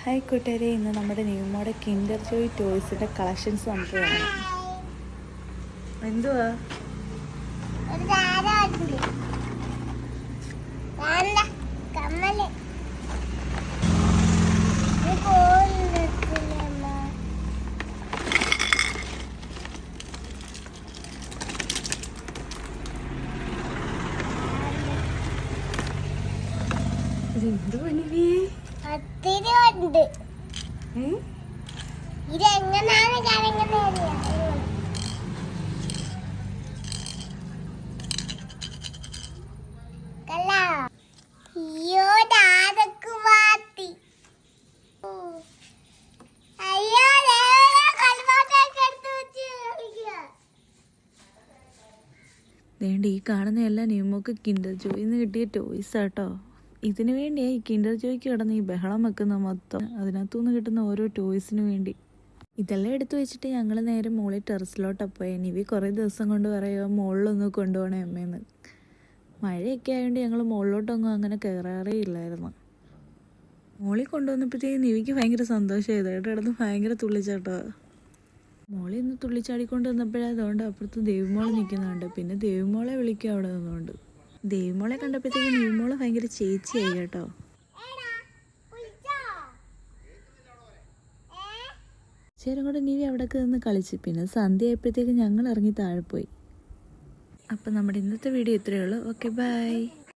Hi കൂട്ടുകാരെ, ഇന്ന് നമ്മുടെ ന്യൂമോടെ കിൻഡർ ജോയ് ടോയ്സിൻ്റെ കളക്ഷൻസ് നമുക്ക് കാണാം. എന്തുവാ ഇതെന്ത് പണിവേ ഉണ്ട്. ഇതെങ്ങനാണ് വേണ്ട ഈ കാണുന്ന എല്ലാം ന്യൂമോക്ക് കിൻഡർ ജോയിന്ന് കിട്ടിയ ടോയ്സ് ആട്ടോ. ഇതിനു വേണ്ടിയാണ് ഈ കിൻഡർ ജോയ്ക്ക് കിടന്ന് ഈ ബഹളം വെക്കുന്ന മൊത്തം. അതിനകത്തുനിന്ന് കിട്ടുന്ന ഓരോ ടോയ്സിന് വേണ്ടി ഇതെല്ലാം എടുത്തു വെച്ചിട്ട് ഞങ്ങൾ നേരെ മോളിൽ ടെറസിലോട്ടാണ് പോയി. നിവി കുറേ ദിവസം കൊണ്ട് പറയുക മുകളിലൊന്ന് കൊണ്ടുപോകണേ അമ്മേന്ന്. മഴയൊക്കെ ആയതുകൊണ്ട് ഞങ്ങൾ മുകളിലോട്ടൊന്നും അങ്ങനെ കയറാറേ ഇല്ലായിരുന്നു. മോളിൽ കൊണ്ടുവന്നപ്പോഴത്തേക്ക് നിവിക്ക് ഭയങ്കര സന്തോഷമായത്. കിടന്ന് ഭയങ്കര തുള്ളിച്ചാട്ടോ. മോളിൽ നിന്ന് തുള്ളിച്ചാടിക്കൊണ്ട് വന്നപ്പോഴാണ് അതുകൊണ്ട് അപ്പുറത്ത് ദേവിമോളെ നിൽക്കുന്നുണ്ട്. പിന്നെ ദേവിമോളെ വിളിക്കും അവിടെ നിന്നുകൊണ്ട്. ദേവിമോളെ കണ്ടപ്പോഴത്തേക്ക് നിവിമോളെ ഭയങ്കര ചേച്ചിയായി കേട്ടോ. ശരി കൂടെ നിവി അവിടെയൊക്കെ നിന്ന് കളിച്ച്. പിന്നെ സന്ധ്യ ആയപ്പോഴത്തേക്ക് ഞങ്ങൾ ഇറങ്ങി താഴെ പോയി. അപ്പം നമ്മുടെ ഇന്നത്തെ വീഡിയോ ഇത്രയേ ഉള്ളൂ. Okay, by.